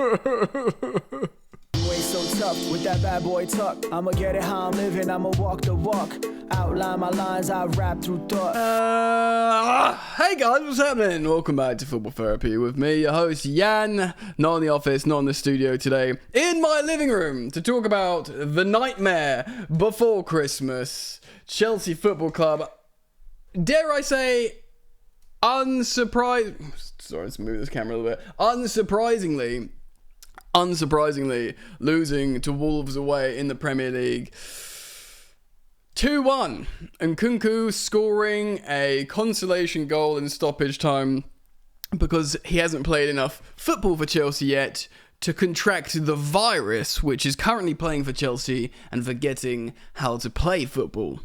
Way so tough with that bad boy tuck. I'ma get it how I'm living, I'ma walk the walk. Outline my lines, I rap through thought. Hey guys, what's happening? Welcome back to Football Therapy with me, your host Jan. Not in the office, not in the studio today. In my living room to talk about the nightmare before Christmas. Chelsea Football Club. Dare I say, sorry, let's move this camera a little bit. Unsurprisingly, losing to Wolves away in the Premier League. 2-1. Nkunku scoring a consolation goal in stoppage time because he hasn't played enough football for Chelsea yet to contract the virus which is currently playing for Chelsea and forgetting how to play football.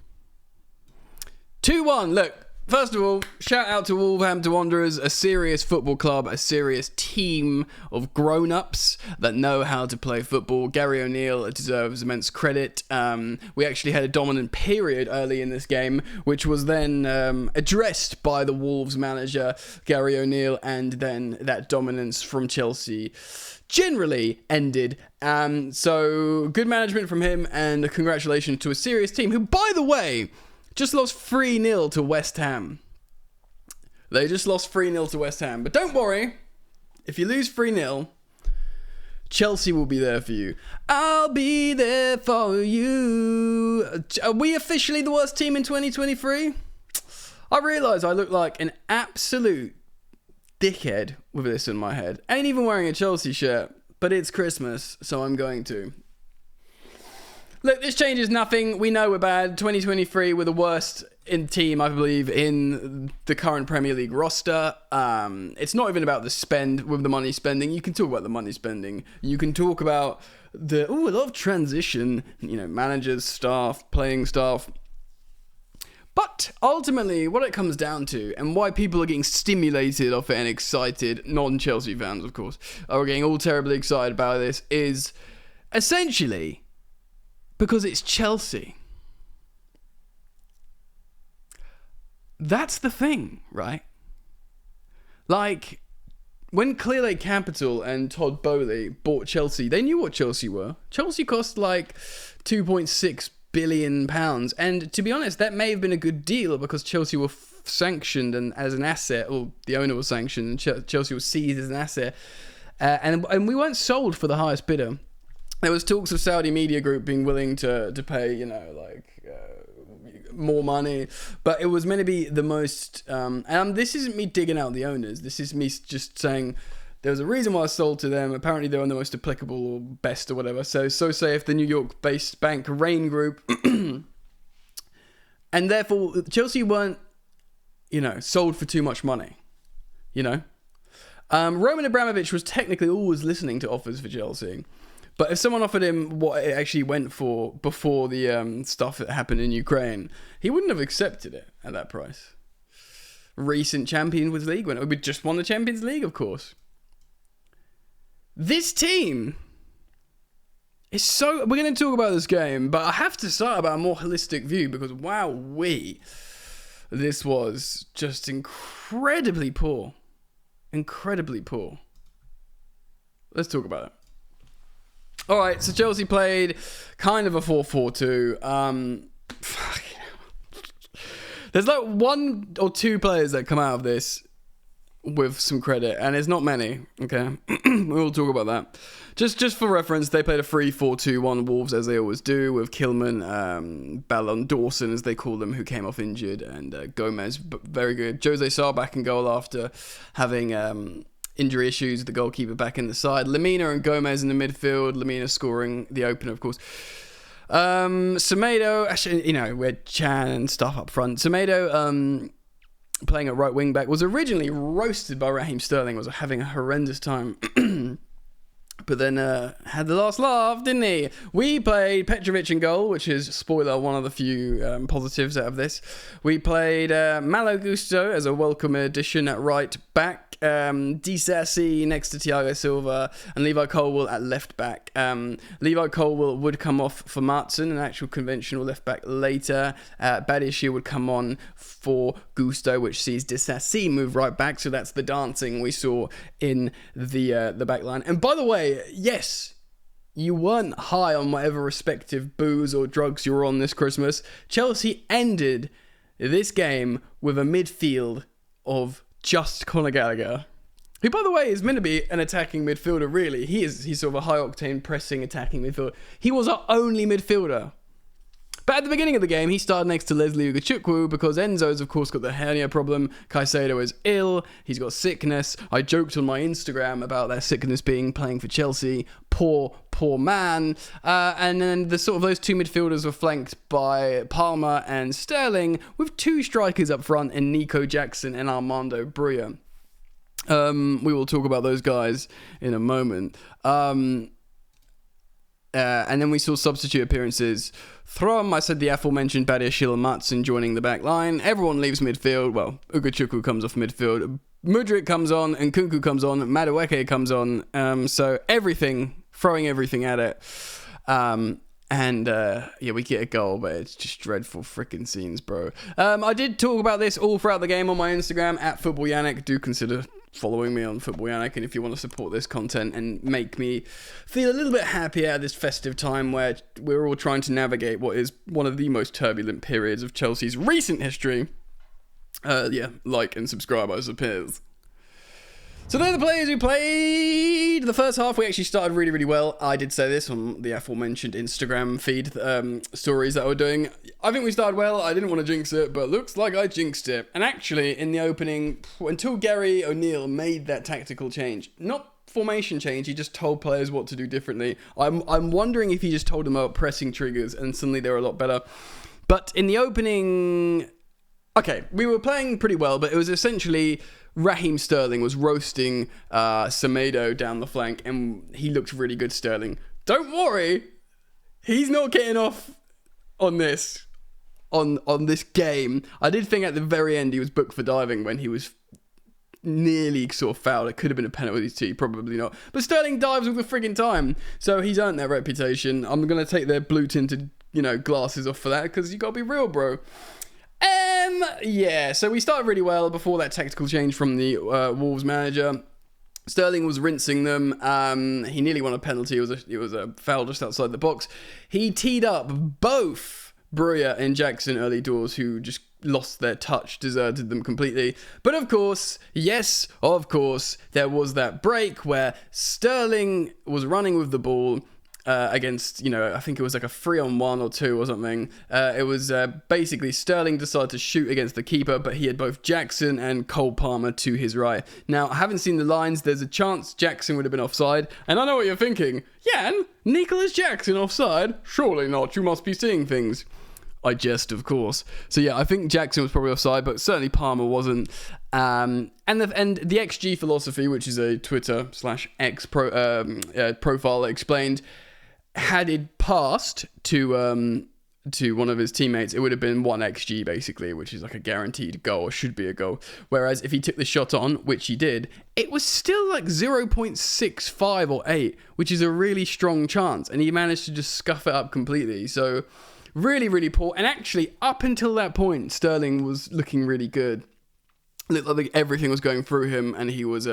2-1. Look, first of all, shout out to Wolverhampton Wanderers, a serious football club, a serious team of grown-ups that know how to play football. Gary O'Neill deserves immense credit. We actually had a dominant period early in this game, which was then addressed by the Wolves manager, Gary O'Neill, and then that dominance from Chelsea generally ended. So good management from him, and a congratulations to a serious team, who, by the way, just lost 3-0 to West Ham. They just lost 3-0 to West Ham. But don't worry, if you lose 3-0, Chelsea will be there for you. I'll be there for you. Are we officially the worst team in 2023? I realise I look like an absolute dickhead with this in my head. Ain't even wearing a Chelsea shirt, but it's Christmas, so I'm going to. Look, this changes nothing. We know we're bad. 2023, we're the worst in team, I believe, in the current Premier League roster. It's not even about the spend with the money spending. You can talk about the money spending. You can talk about a lot of transition, managers, staff, playing staff. But ultimately, what it comes down to, and why people are getting stimulated off it and excited, non-Chelsea fans, of course, are getting all terribly excited about this, is essentially because it's Chelsea. That's the thing, right? Like, when Clearlake Capital and Todd Bowley bought Chelsea, they knew what Chelsea were. Chelsea cost like £2.6 billion. And to be honest, that may have been a good deal because Chelsea were sanctioned and as an asset, or the owner was sanctioned and Chelsea was seized as an asset. And we weren't sold for the highest bidder. There was talks of Saudi Media Group being willing to pay, more money, but it was meant to be the most. And this isn't me digging out the owners. This is me just saying there was a reason why I sold to them. Apparently, they were the most applicable or best or whatever. So say if the New York-based bank Rain Group, and therefore Chelsea weren't, sold for too much money, Roman Abramovich was technically always listening to offers for Chelsea. But if someone offered him what it actually went for before the stuff that happened in Ukraine, he wouldn't have accepted it at that price. Recent Champions League winner. We just won the Champions League, of course. This team is so... We're going to talk about this game, but I have to start about a more holistic view because, wowee, this was just incredibly poor. Incredibly poor. Let's talk about it. Alright, so Chelsea played kind of a 4-4-2. There's like one or two players that come out of this with some credit, and it's not many, okay? We'll talk about that. Just for reference, they played a 3-4-2-1 Wolves, as they always do, with Kilman, Ballon Dawson, as they call them, who came off injured, and Gomez, very good. Jose Sarr back in goal after having... injury issues, the goalkeeper back in the side. Lamina and Gomez in the midfield. Lamina scoring the opener, of course. Semedo, actually, we had Chan and stuff up front. Semedo, playing at right wing back, was originally roasted by Raheem Sterling, was having a horrendous time. But then had the last laugh, didn't he? We played Petrovic in goal, which is, spoiler, one of the few positives out of this. We played Malo Gusto as a welcome addition at right back. Disasi next to Thiago Silva, and Levi Colwill at left back. Levi Colwill would come off for Martin, an actual conventional left back later. Badiashile would come on for Gusto, which sees Disasi move right back. So that's the dancing we saw in the back line. And by the way, way, yes, you weren't high on whatever respective booze or drugs you were on this Christmas. Chelsea ended this game with a midfield of just Conor Gallagher, who, by the way, is meant to be an attacking midfielder, really. He's sort of a high-octane, pressing, attacking midfielder. He was our only midfielder. But at the beginning of the game, he started next to Leslie Ugochukwu because Enzo's, of course, got the hernia problem. Caicedo is ill. He's got sickness. I joked on my Instagram about that sickness being playing for Chelsea. Poor man. And then those two midfielders were flanked by Palmer and Sterling, with two strikers up front in Nico Jackson and Armando Broja. We will talk about those guys in a moment. And then we saw substitute appearances from, I said, the aforementioned Badiashile and Matson joining the back line. Everyone leaves midfield. Well, Ugochukwu comes off midfield. Mudryk comes on, and Nkunku comes on, Madueke comes on. So throwing everything at it. We get a goal, but it's just dreadful freaking scenes, bro. I did talk about this all throughout the game on my Instagram, @FootballYannick. Do consider following me on Football Yannick, and if you want to support this content and make me feel a little bit happier at this festive time where we're all trying to navigate what is one of the most turbulent periods of Chelsea's recent history, like and subscribe, I suppose. So they're the players who played the first half. We actually started really, really well. I did say this on the aforementioned Instagram feed stories that we're doing. I think we started well. I didn't want to jinx it, but looks like I jinxed it. And actually, in the opening, until Gary O'Neill made that tactical change, not formation change, he just told players what to do differently. I'm wondering if he just told them about pressing triggers and suddenly they were a lot better. But in the opening, okay, we were playing pretty well, but it was essentially Raheem Sterling was roasting Semedo down the flank, and he looked really good, Sterling. Don't worry, he's not getting off on this game. I did think at the very end he was booked for diving when he was nearly sort of fouled. It could have been a penalty, probably not. But Sterling dives all the frigging time, so he's earned that reputation. I'm going to take their blue tinted, glasses off for that, because you got to be real, bro. So we started really well before that tactical change from the Wolves manager. Sterling was rinsing them. He nearly won a penalty. It was a foul just outside the box. He teed up both Broja and Jackson early doors, who just lost their touch, deserted them completely. But of course, there was that break where Sterling was running with the ball against, I think it was like a 3-on-1 or 2 or something. It was basically Sterling decided to shoot against the keeper, but he had both Jackson and Cole Palmer to his right. Now, I haven't seen the lines. There's a chance Jackson would have been offside. And I know what you're thinking. Jan, Nicholas Jackson offside? Surely not. You must be seeing things. I jest, of course. So yeah, I think Jackson was probably offside, but certainly Palmer wasn't. And the XG philosophy, which is a Twitter/X profile, explained, had it passed to one of his teammates, it would have been 1 XG basically, which is like a guaranteed goal, or should be a goal. Whereas if he took the shot on, which he did, it was still like 0.65 or 8, which is a really strong chance, and he managed to just scuff it up completely. So really, really poor. And actually, up until that point, Sterling was looking really good. Looked like everything was going through him, and he was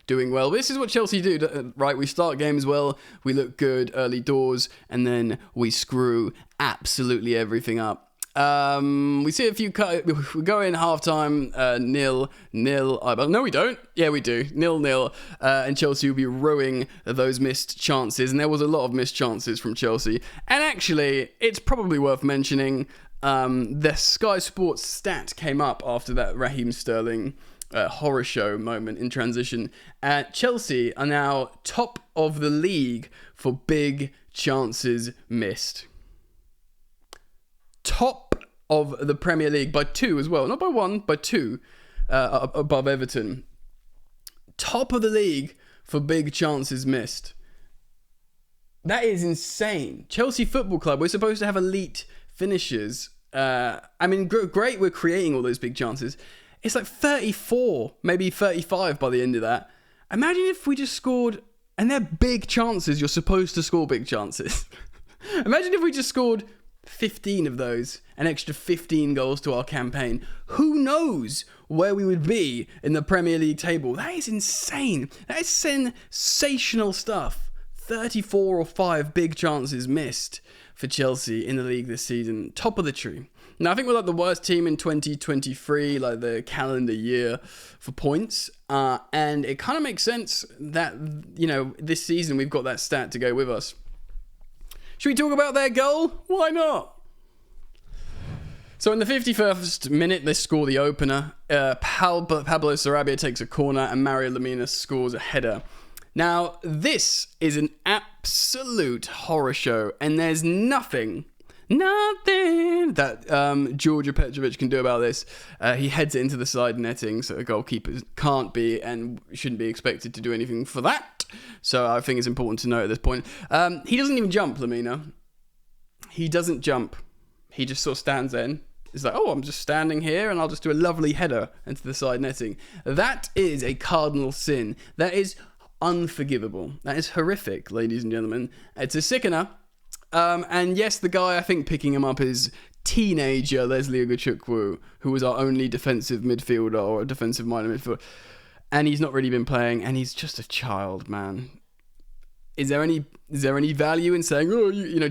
doing well. But this is what Chelsea do, right? We start games well, we look good early doors, and then we screw absolutely everything up. We see a few we go in halftime, 0-0. No, we don't. Yeah, we do. 0-0. And Chelsea will be ruining those missed chances. And there was a lot of missed chances from Chelsea. And actually, it's probably worth mentioning, the Sky Sports stat came up after that Raheem Sterling horror show moment in transition. Chelsea are now top of the league for big chances missed. Top of the Premier League by 2 as well. Not by 1, by 2 above Everton. Top of the league for big chances missed. That is insane. Chelsea Football Club, we're supposed to have elite finishers. Great, we're creating all those big chances. It's like 34, maybe 35 by the end of that. Imagine if we just scored, and they're big chances, you're supposed to score big chances. Imagine if we just scored 15 of those, an extra 15 goals to our campaign. Who knows where we would be in the Premier League table? That is insane. That is sensational stuff. 34 or 5 big chances missed for Chelsea in the league this season. Top of the tree. Now, I think we're like the worst team in 2023, like the calendar year, for points. And it kind of makes sense that, this season we've got that stat to go with us. Should we talk about their goal? Why not? So in the 51st minute, they score the opener. Pablo Sarabia takes a corner and Mario Lemina scores a header. Now, this is an absolute horror show, and there's nothing that Georgia Petrovic can do about this. He heads it into the side netting, so the goalkeeper can't be and shouldn't be expected to do anything for that. So I think it's important to note at this point. He doesn't even jump, Lemina. He doesn't jump. He just sort of stands there. It's like, I'm just standing here and I'll just do a lovely header into the side netting. That is a cardinal sin. That is unforgivable. That is horrific, ladies and gentlemen. It's a sickener. And yes, the guy I think picking him up is teenager Leslie Ugochukwu, who was our only defensive midfielder or a defensive-minded midfielder. And he's not really been playing, and he's just a child, man. Is there any value in saying,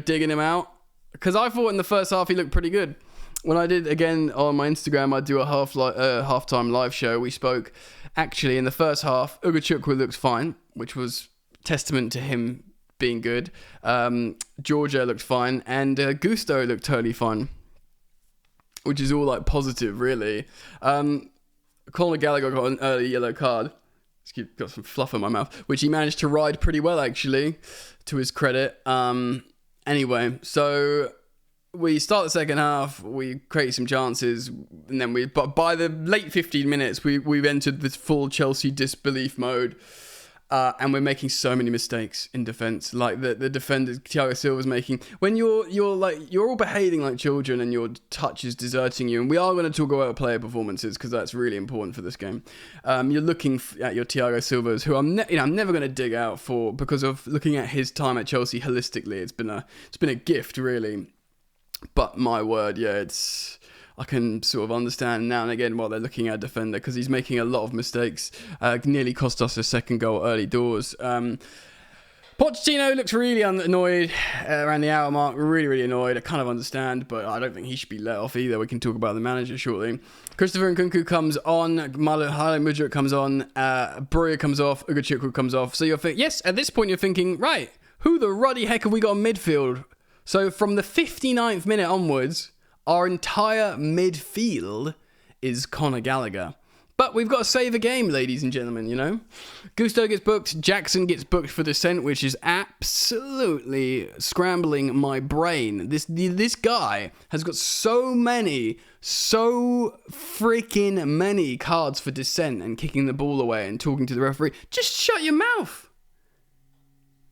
digging him out? Because I thought in the first half he looked pretty good. When I did, again, on my Instagram, I do a halftime live show. We spoke, actually, in the first half, Ugochukwu looks fine, which was testament to him being good. Georgia looked fine, and Gusto looked totally fine, which is all, like, positive, really. Conor Gallagher got an early yellow card. Got some fluff in my mouth, which he managed to ride pretty well, actually, to his credit. Anyway, so we start the second half, we create some chances, and then but by the late 15 minutes, we've entered this full Chelsea disbelief mode, and we're making so many mistakes in defence. Like the defender Thiago Silva's making, when you're all behaving like children and your touch is deserting you. And we are going to talk about player performances because that's really important for this game. You're looking at your Thiago Silva's, who I'm never going to dig out for, because of looking at his time at Chelsea holistically. It's been a gift, really. But my word, I can sort of understand now and again why they're looking at a defender, because he's making a lot of mistakes. Nearly cost us a second goal early doors. Pochettino looks really annoyed around the hour mark. Really, really annoyed. I kind of understand, but I don't think he should be let off either. We can talk about the manager shortly. Christopher Nkunku comes on. Haile Mudryk comes on. Broja comes off. Ugochukwu comes off. So at this point you're thinking, right, who the ruddy heck have we got in midfield? So from the 59th minute onwards, our entire midfield is Conor Gallagher. But we've got to save a game, ladies and gentlemen, Gusto gets booked, Jackson gets booked for Descent, which is absolutely scrambling my brain. This guy has got so freaking many cards for Descent and kicking the ball away and talking to the referee. Just shut your mouth.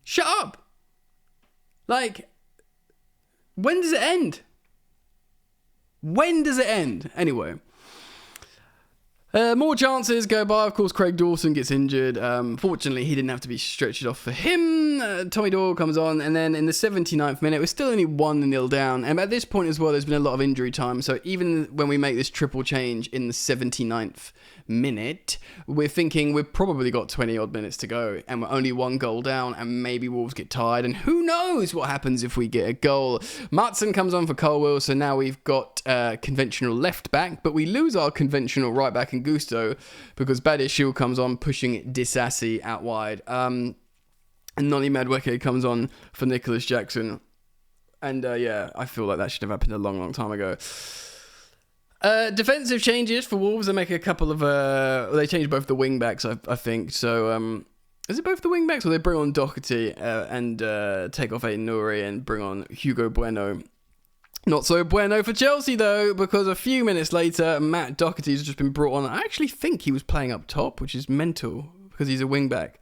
Shut up. Like, when does it end? When does it end? Anyway. More chances go by. Of course, Craig Dawson gets injured. Fortunately, he didn't have to be stretched off for him. Tommy Doyle comes on. And then in the 79th minute, we're still only 1-0 down. And at this point as well, there's been a lot of injury time. So even when we make this triple change in the 79th minute, we're thinking we've probably got 20 odd minutes to go, and we're only 1 goal down, and maybe Wolves get tired, and who knows what happens if we get a goal. Martson comes on for Colwill, so now we've got conventional left back, but we lose our conventional right back in Gusto because Badiashile comes on pushing Disasi out wide, and Noni Madueke comes on for Nicholas Jackson, and I feel like that should have happened a long time ago. Defensive changes for Wolves. They make a couple of... they change both the wing backs, I think. So, is it both the wing backs, or they bring on Doherty and take off Aiden Nouri and bring on Hugo Bueno? Not so bueno for Chelsea, though, because a few minutes later, Matt Doherty's just been brought on. I actually think he was playing up top, which is mental, because he's a wing back.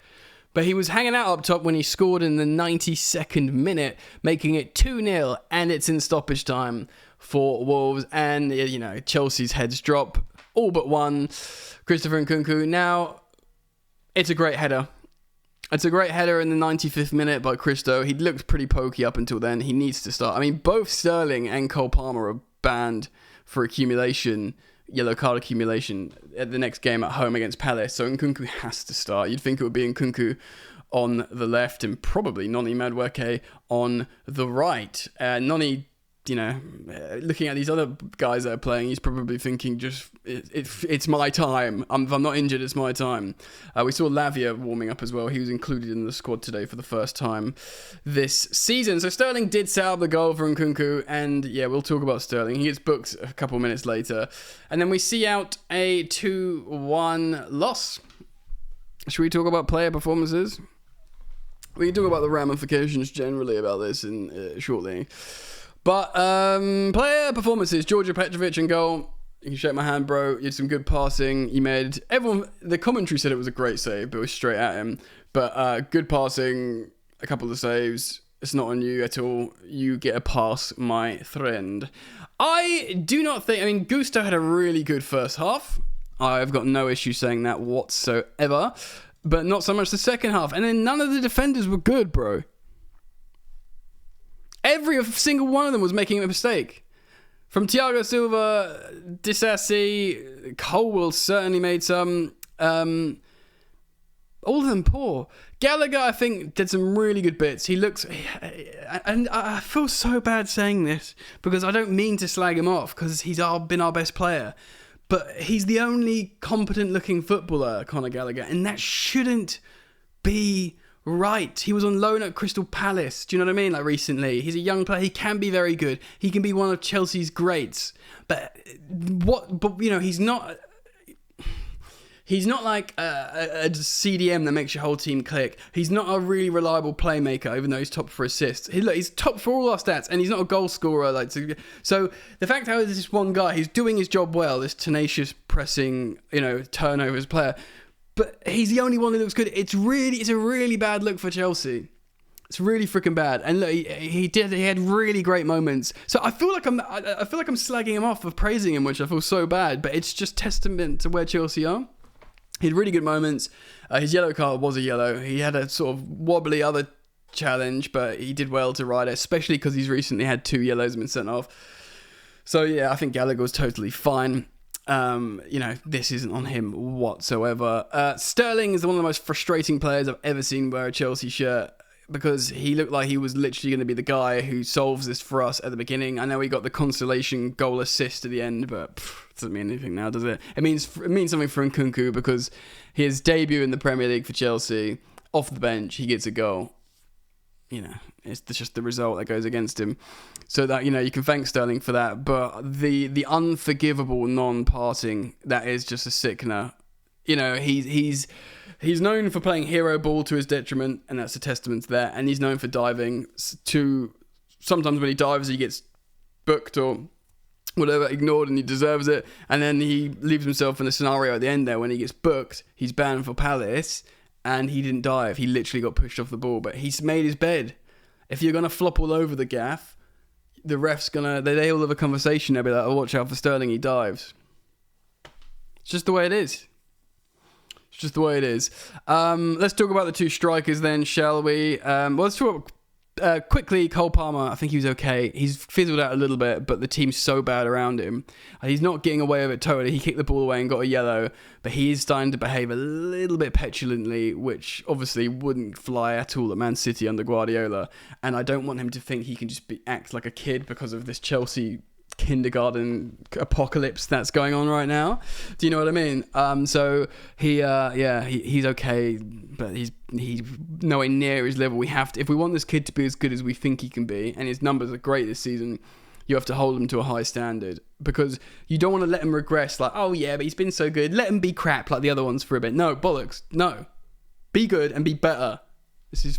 But he was hanging out up top when he scored in the 92nd minute, making it 2-0, and it's in stoppage time for Wolves. And, Chelsea's heads drop, all but one. Christopher Nkunku. Now, it's a great header. It's a great header in the 95th minute by Christo. He looked pretty pokey up until then. He needs to start. I mean, both Sterling and Cole Palmer are banned for yellow card accumulation at the next game at home against Palace. So Nkunku has to start. You'd think it would be Nkunku on the left and probably Noni Madueke on the right. Noni, looking at these other guys that are playing, he's probably thinking, it's my time. If I'm not injured, it's my time. We saw Lavia warming up as well. He was included in the squad today for the first time this season. So Sterling did set up the goal for Nkunku, and yeah, we'll talk about Sterling. He gets booked a couple minutes later. And then we see out a 2-1 loss. Should we talk about player performances? We can talk about the ramifications generally about this shortly. But player performances, Georgia Petrovic in goal. You can shake my hand, bro. You had some good passing. You made the commentary said it was a great save, but it was straight at him. But good passing, a couple of saves. It's not on you at all. You get a pass, my friend. I do not think... Gusto had a really good first half. I've got no issue saying that whatsoever. But not so much the second half. And then none of the defenders were good, bro. Every single one of them was making a mistake. From Thiago Silva, Disasi, Colwell certainly made some. All of them poor. Gallagher, I think, did some really good bits. He looks... And I feel so bad saying this, because I don't mean to slag him off, because he's been our best player. But he's the only competent-looking footballer, Conor Gallagher, and that shouldn't be... right. He was on loan at Crystal Palace. Do you know what I mean? Like recently. He's a young player. He can be very good. He can be one of Chelsea's greats. But he's not like a CDM that makes your whole team click. He's not a really reliable playmaker, even though he's top for assists. He's top for all our stats, and he's not a goal scorer. So the fact that there's this one guy who's doing his job well, this tenacious pressing, turnovers player, but he's the only one who looks good. It's a really bad look for Chelsea. It's really freaking bad. And look, he had really great moments. So I feel like I'm slagging him off for praising him, which I feel so bad. But it's just testament to where Chelsea are. He had really good moments. His yellow card was a yellow. He had a sort of wobbly other challenge, but he did well to ride it, especially because he's recently had 2 yellows and been sent off. So yeah, I think Gallagher was totally fine. This isn't on him whatsoever. Sterling is one of the most frustrating players I've ever seen wear a Chelsea shirt, because he looked like he was literally going to be the guy who solves this for us at the beginning. I know he got the consolation goal assist at the end, but it doesn't mean anything now, does it? It means something for Nkunku, because his debut in the Premier League for Chelsea, off the bench, he gets a goal. It's just the result that goes against him. So that, you can thank Sterling for that. But the unforgivable non-passing, that is just a sickener. He's known for playing hero ball to his detriment, and that's a testament to that. And he's known for diving sometimes when he dives, he gets booked or whatever, ignored, and he deserves it. And then he leaves himself in a scenario at the end there when he gets booked. He's banned for Palace, and he didn't dive. He literally got pushed off the ball, but he's made his bed. If you're going to flop all over the gaff, the ref's they all have a conversation. They'll be like, oh, watch out for Sterling, he dives. It's just the way it is. Let's talk about the 2 strikers then, shall we? Let's talk quickly. Cole Palmer, I think he was okay. He's fizzled out a little bit, but the team's so bad around him. He's not getting away with it totally. He kicked the ball away and got a yellow, but he is starting to behave a little bit petulantly, which obviously wouldn't fly at all at Man City under Guardiola. And I don't want him to think he can just act like a kid because of this Chelsea kindergarten apocalypse that's going on right now. Do you know what I mean? So he's okay, but he's nowhere near his level. We have to, if we want this kid to be as good as we think he can be, and his numbers are great this season, you have to hold him to a high standard, because you don't want to let him regress like, oh yeah, but he's been so good, let him be crap like the other ones for a bit. No, bollocks. No, be good and be better. This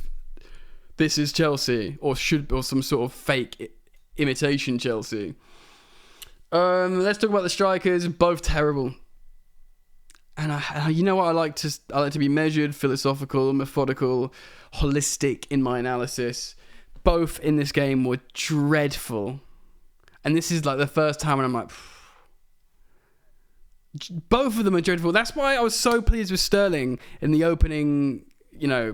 is Chelsea, or some sort of fake imitation Chelsea. Let's talk about the strikers. Both terrible. And you know what? I like to be measured, philosophical, methodical, holistic in my analysis. Both in this game were dreadful. And this is like the first time when I'm like, both of them are dreadful. That's why I was so pleased with Sterling in the opening,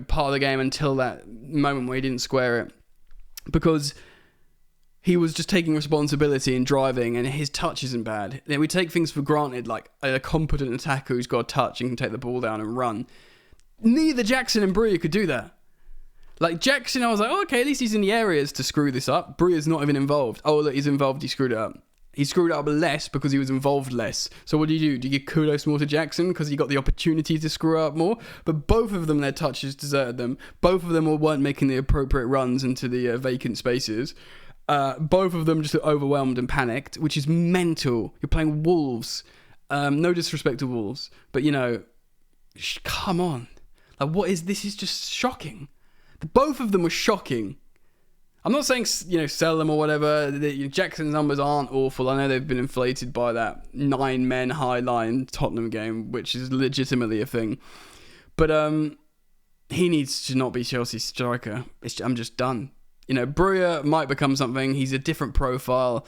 part of the game until that moment where he didn't square it. Because he was just taking responsibility and driving, and his touch isn't bad. We take things for granted, like a competent attacker who's got a touch and can take the ball down and run. neither Jackson and Broja could do that. Like, Jackson, I was like, oh, okay, at least he's in the areas to screw this up. Broja's not even involved. Oh, look, he's involved, he screwed it up. He screwed it up less because he was involved less. So what do? Do you give kudos more to Jackson because he got the opportunity to screw up more? But both of them, their touches deserted them. Both of them weren't making the appropriate runs into the vacant spaces. Both of them just overwhelmed and panicked, which is mental. You're playing Wolves. No disrespect to Wolves, but, come on. Like, what is this? Is just shocking. Both of them were shocking. I'm not saying, sell them or whatever. Jackson's numbers aren't awful. I know they've been inflated by that 9-men high line Tottenham game, which is legitimately a thing. But he needs to not be Chelsea's striker. I'm just done. Broja might become something. He's a different profile.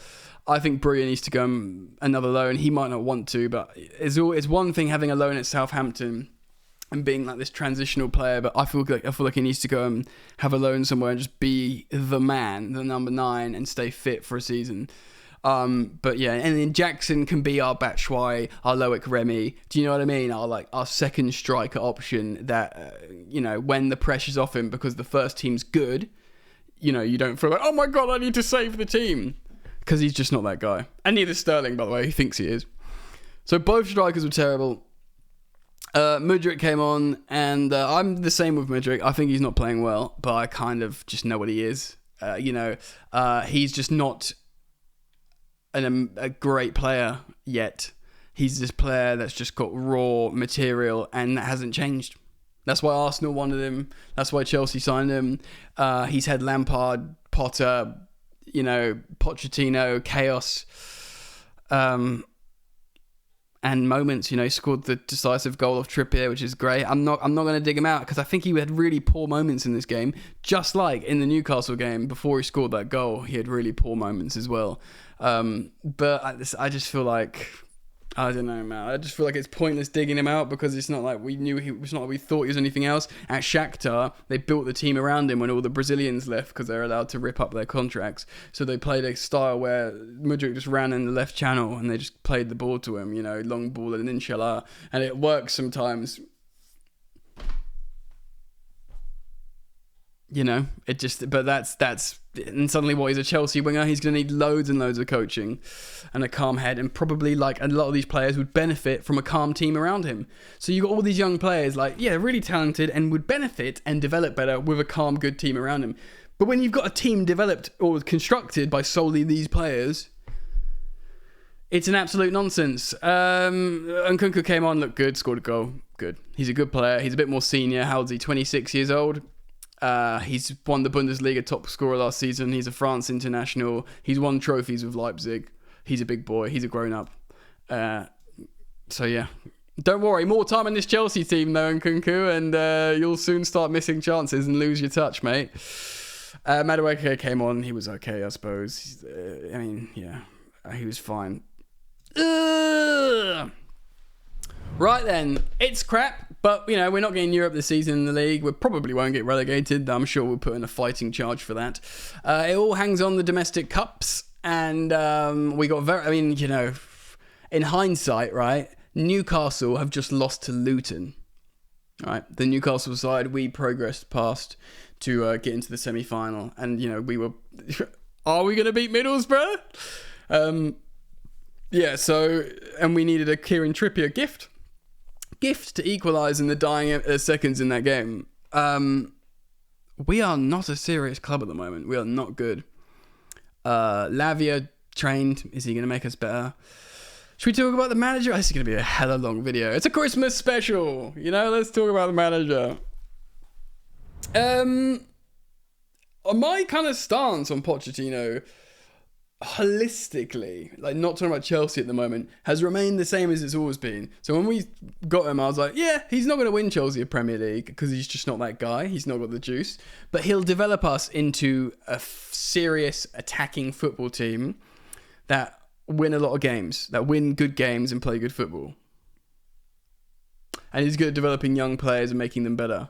I think Broja needs to go another loan. He might not want to, but it's one thing having a loan at Southampton and being like this transitional player, but I feel like he needs to go and have a loan somewhere and just be the man, the number 9, and stay fit for a season. But yeah, and then Jackson can be our Batshuayi, our Loic Remy. Do you know what I mean? Our second striker option that when the pressure's off him because the first team's good, you don't feel like, oh my god, I need to save the team, because he's just not that guy. And neither Sterling, by the way, he thinks he is. So both strikers were terrible. Mudryk came on, and I'm the same with Mudryk. I think he's not playing well, but I kind of just know what he is. He's just not a great player yet. He's this player that's just got raw material, and that hasn't changed. That's why Arsenal wanted him. That's why Chelsea signed him. He's had Lampard, Potter, Pochettino, chaos. And moments, he scored the decisive goal of Trippier, which is great. I'm not going to dig him out because I think he had really poor moments in this game, just like in the Newcastle game before he scored that goal. He had really poor moments as well. But I just feel like, I don't know, man. I just feel like it's pointless digging him out because it's not like it's not like we thought he was anything else. At Shakhtar, they built the team around him when all the Brazilians left because they're allowed to rip up their contracts. So they played a style where Mudryk just ran in the left channel and they just played the ball to him, long ball and inshallah. And it works sometimes. But that's, and suddenly he's a Chelsea winger, he's going to need loads and loads of coaching and a calm head, and probably like a lot of these players would benefit from a calm team around him. So you got all these young players really talented and would benefit and develop better with a calm, good team around him. But when you've got a team developed or constructed by solely these players, it's an absolute nonsense. Nkunku came on, looked good, scored a goal, good. He's a good player, he's a bit more senior. How old is he? 26 years old. He's won the Bundesliga top scorer last season. He's a France international. He's won trophies with Leipzig. He's a big boy. He's a grown-up. So, yeah. Don't worry. More time in this Chelsea team, though, Nkunku, and you'll soon start missing chances and lose your touch, mate. Madueke came on. He was okay, I suppose. He was fine. Right then, it's crap, but we're not getting Europe this season in the league. We probably won't get relegated. I'm sure we'll put in a fighting charge for that. It all hangs on the domestic cups, and we got in hindsight, right? Newcastle have just lost to Luton. Right, the Newcastle side, we progressed past to get into the semi-final, and we were. Are we going to beat Middlesbrough? So, and we needed a Kieran Trippier gift to equalise in the dying seconds in that game. We are not a serious club at the moment. We are not good. Lavia trained. Is he going to make us better? Should we talk about the manager? This is going to be a hella long video. It's a Christmas special. Let's talk about the manager. My kind of stance on Pochettino, holistically, like not talking about Chelsea at the moment, has remained the same as it's always been. So when we got him, I was like, yeah, he's not going to win Chelsea a Premier League because he's just not that guy. He's not got the juice. But he'll develop us into a serious attacking football team that win a lot of games, that win good games and play good football. And he's good at developing young players and making them better.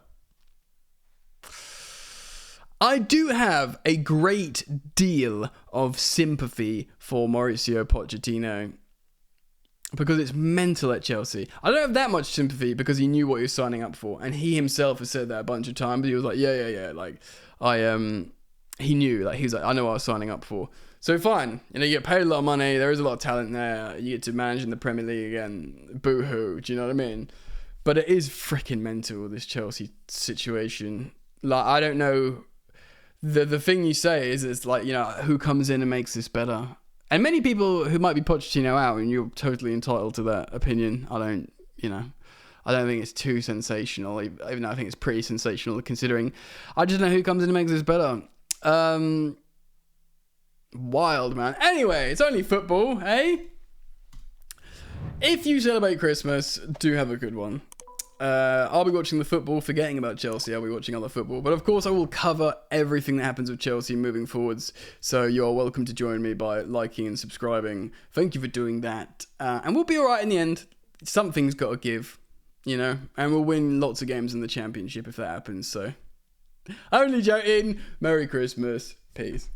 I do have a great deal of sympathy for Mauricio Pochettino because it's mental at Chelsea. I don't have that much sympathy because he knew what he was signing up for, and he himself has said that a bunch of times. But he was like, yeah, like he knew, like he was like, I know what I was signing up for. So fine, you get paid a lot of money. There is a lot of talent there. You get to manage in the Premier League again. Boo hoo, do you know what I mean? But it is freaking mental, this Chelsea situation. Like, I don't know. The thing you say is, it's like, who comes in and makes this better? And many people who might be Pochettino out, and you're totally entitled to that opinion. I don't think it's too sensational, even though I think it's pretty sensational considering. I just don't know who comes in and makes this better. Wild, man. Anyway, it's only football, eh? If you celebrate Christmas, do have a good one. I'll be watching the football, forgetting about Chelsea. I'll be watching other football. But of course, I will cover everything that happens with Chelsea moving forwards. So you are welcome to join me by liking and subscribing. Thank you for doing that. And we'll be all right in the end. Something's got to give, and we'll win lots of games in the Championship if that happens. So, only joking. Merry Christmas. Peace.